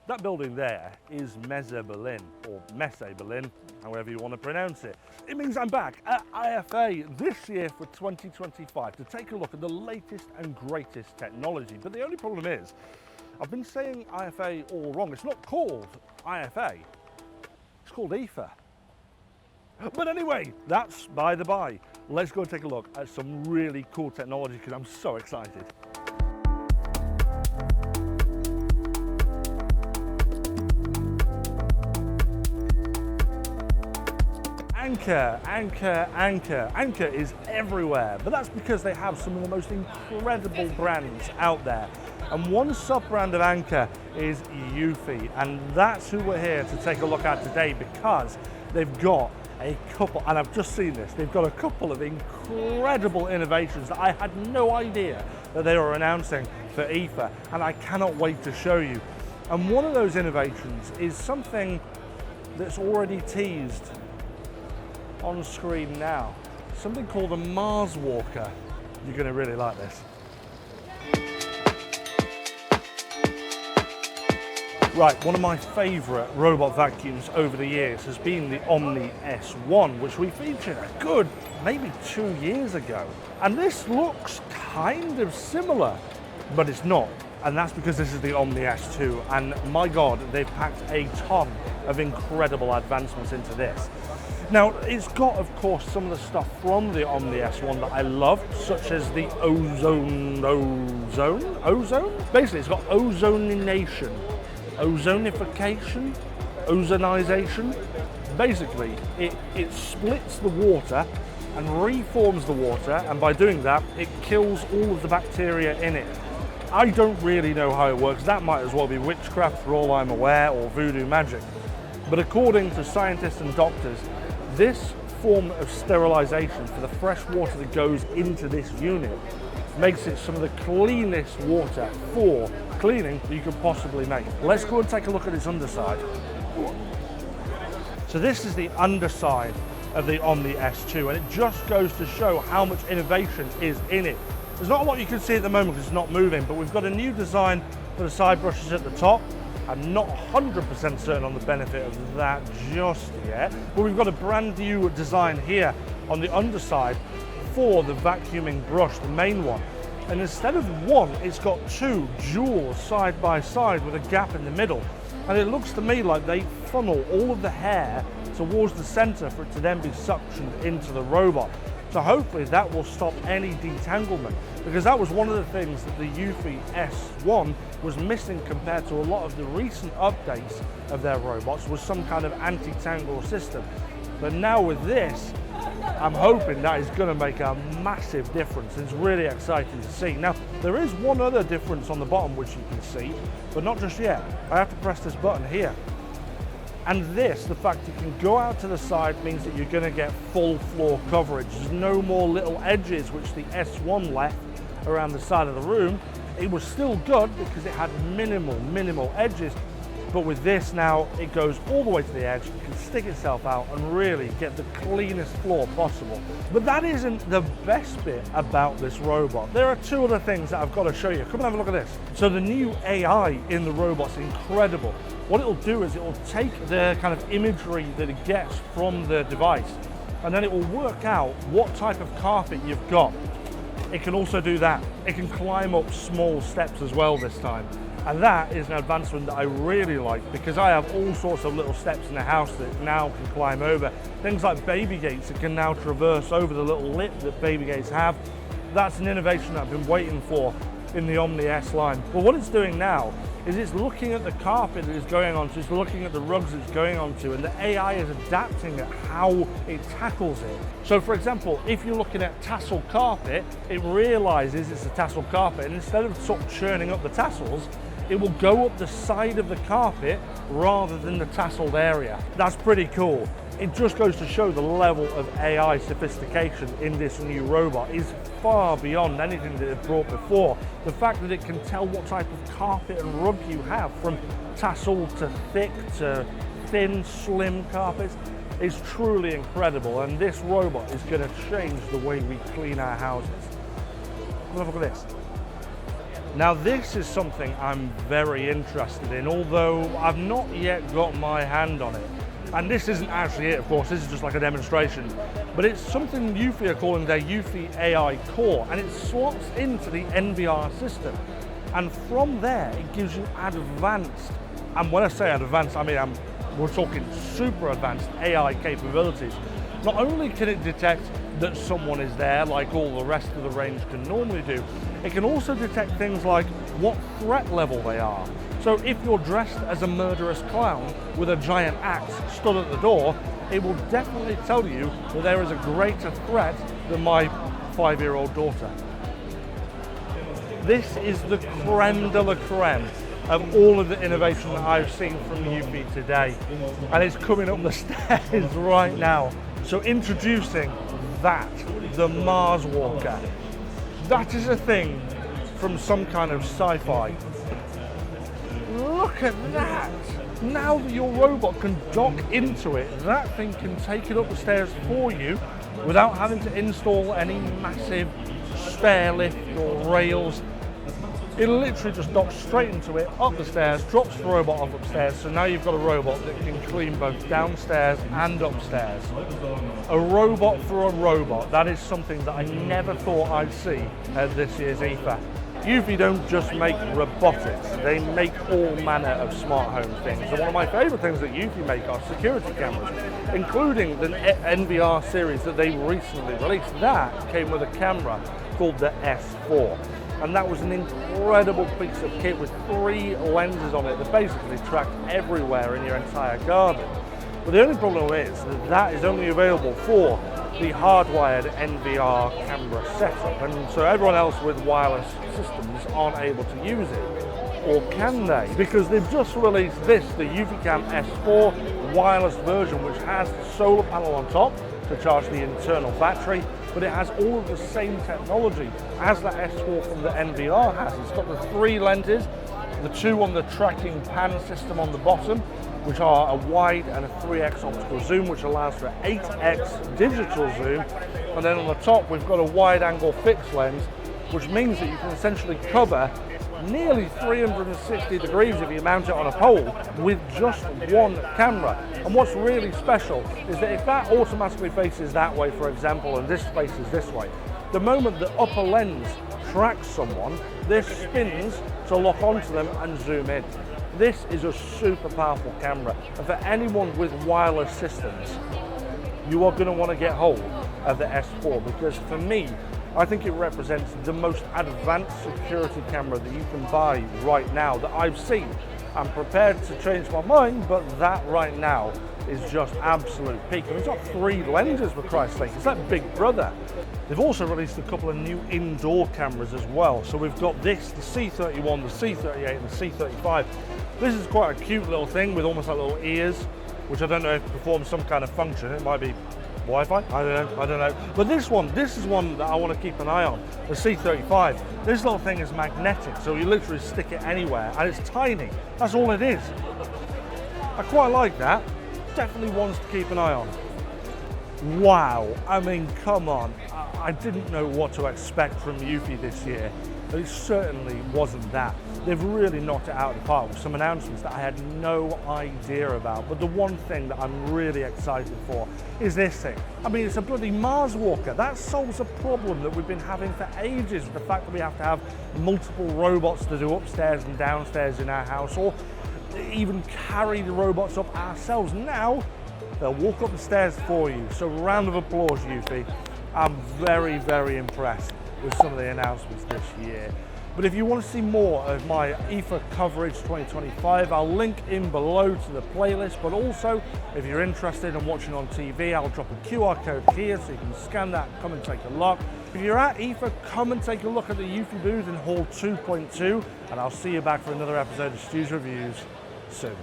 That building there is Messe Berlin, or Messe Berlin, however you want to pronounce it. It means I'm back at IFA this year for 2025 to take a look at the latest and greatest technology. But the only problem is, I've been saying IFA all wrong. It's not called IFA, it's called IFA. But anyway, that's by the by. Let's go and take a look at some really cool technology because I'm so excited. Anker is everywhere, but that's because they have some of the most incredible brands out there. And one sub-brand of Anker is Eufy, and that's who we're here to take a look at today because they've got a couple, and I've just seen this, they've got a couple of incredible innovations that I had no idea that they were announcing for IFA, and I cannot wait to show you. And one of those innovations is something that's already teased on screen now, something called a Marswalker. You're going to really like this. Right, one of my favourite robot vacuums over the years has been the Omni S1, which we featured a good maybe 2 years ago. And this looks kind of similar, but it's not. And that's because this is the Omni S2, and my God, they've packed a ton of incredible advancements into this. Now, it's got, of course, some of the stuff from the Omni S1 that I love, such as the ozone? Basically, it's got ozonation, ozonification, ozonization. Basically, it splits the water and reforms the water, and by doing that, it kills all of the bacteria in it. I don't really know how it works. That might as well be witchcraft for all I'm aware, or voodoo magic. But according to scientists and doctors, this form of sterilization for the fresh water that goes into this unit makes it some of the cleanest water for cleaning that you could possibly make. Let's go and take a look at its underside. So this is the underside of the Omni S2, and it just goes to show how much innovation is in it. There's not a lot you can see at the moment because it's not moving, but we've got a new design for the side brushes at the top. I'm not 100% certain on the benefit of that just yet, but we've got a brand new design here on the underside for the vacuuming brush, the main one. And instead of one, it's got two jewels side by side with a gap in the middle. And it looks to me like they funnel all of the hair towards the center for it to then be suctioned into the robot. So hopefully that will stop any detanglement, because that was one of the things that the Eufy S1 was missing compared to a lot of the recent updates of their robots, was some kind of anti-tangle system. But now with this, I'm hoping that is going to make a massive difference. It's really exciting to see. Now, there is one other difference on the bottom which you can see, but not just yet. I have to press this button here. And this, the fact you can go out to the side, means that you're going to get full floor coverage. There's no more little edges which the S1 left around the side of the room. It was still good because it had minimal edges. But with this now, it goes all the way to the edge, it can stick itself out and really get the cleanest floor possible. But that isn't the best bit about this robot. There are two other things that I've got to show you. Come and have a look at this. So the new AI in the robot's incredible. What it'll do is it'll take the kind of imagery that it gets from the device, and then it will work out what type of carpet you've got. It can also do that. It can climb up small steps as well this time. And that is an advancement that I really like, because I have all sorts of little steps in the house that now can climb over. Things like baby gates that can now traverse over the little lip that baby gates have. That's an innovation that I've been waiting for in the Omni S line. But what it's doing now is it's looking at the carpet that it's going onto, it's looking at the rugs it's going onto, and the AI is adapting at how it tackles it. So for example, if you're looking at tassel carpet, it realizes it's a tassel carpet, and instead of sort of churning up the tassels, it will go up the side of the carpet rather than the tasseled area. That's pretty cool. It just goes to show the level of AI sophistication in this new robot is far beyond anything that it brought before. The fact that it can tell what type of carpet and rug you have, from tassel to thick to thin, slim carpets, is truly incredible. And this robot is going to change the way we clean our houses. Have a look at this. Now this is something I'm very interested in, although I've not yet got my hand on it. And this isn't actually it, of course, this is just like a demonstration. But it's something Eufy are calling their Eufy AI Core, and it slots into the NVR system. And from there, it gives you advanced, and when I say advanced, I mean we're talking super advanced AI capabilities. Not only can it detect that someone is there, like all the rest of the range can normally do, it can also detect things like what threat level they are. So if you're dressed as a murderous clown with a giant axe stood at the door, it will definitely tell you that there is a greater threat than my 5-year-old daughter. This is the creme de la creme of all of the innovation that I've seen from Eufy today. And it's coming up the stairs right now. So introducing that, the Marswalker. That is a thing from some kind of sci-fi. Look at that! Now that your robot can dock into it, that thing can take it up the stairs for you without having to install any massive stair lift or rails. It literally just docks straight into it, up the stairs, drops the robot off upstairs, so now you've got a robot that can clean both downstairs and upstairs. A robot for a robot, that is something that I never thought I'd see at this year's IFA. Eufy don't just make robotics, they make all manner of smart home things. And one of my favourite things that Eufy make are security cameras, including the NVR series that they recently released. That came with a camera called the S4. And that was an incredible piece of kit with 3 lenses on it that basically tracked everywhere in your entire garden. But the only problem is that that is only available for the hardwired NVR camera setup, and so everyone else with wireless systems aren't able to use it. Or can they? Because they've just released this, the EufyCam S4 wireless version, which has the solar panel on top to charge the internal battery, but it has all of the same technology as the S4 from the NVR has. It's got the 3 lenses, the 2 on the tracking pan system on the bottom, which are a wide and a 3x optical zoom, which allows for 8x digital zoom. And then on the top, we've got a wide angle fixed lens, which means that you can essentially cover nearly 360 degrees if you mount it on a pole with just one camera. And what's really special is that if that automatically faces that way, for example, and this faces this way, the moment the upper lens tracks someone, this spins to lock onto them and zoom in. This is a super powerful camera, and for anyone with wireless systems, you are going to want to get hold of the S4, because for me, I think it represents the most advanced security camera that you can buy right now that I've seen. I'm prepared to change my mind, but that right now is just absolute peak. And it's got 3 lenses, for Christ's sake. It's like Big Brother. They've also released a couple of new indoor cameras as well. So we've got this, the C31, the C38, and the C35. This is quite a cute little thing with almost like little ears, which I don't know if it performs some kind of function. It might be Wi-Fi, I don't know. But this is one that I want to keep an eye on, the C35. This little thing is magnetic, so you literally stick it anywhere, and it's tiny. That's all it is. I quite like that. Definitely ones to keep an eye on. Wow, I mean, come on. I didn't know what to expect from Eufy this year. It certainly wasn't that. They've really knocked it out of the park with some announcements that I had no idea about. But the one thing that I'm really excited for is this thing. I mean, it's a bloody Marswalker. That solves a problem that we've been having for ages, with the fact that we have to have multiple robots to do upstairs and downstairs in our house, or even carry the robots up ourselves. Now, they'll walk up the stairs for you. So round of applause, Eufy. I'm very, very impressed with some of the announcements this year. But if you want to see more of my IFA coverage 2025, I'll link in below to the playlist. But also, if you're interested in watching on TV, I'll drop a QR code here so you can scan that and come and take a look. If you're at IFA, come and take a look at the Eufy booth in Hall 2.2, and I'll see you back for another episode of Stu's Reviews soon.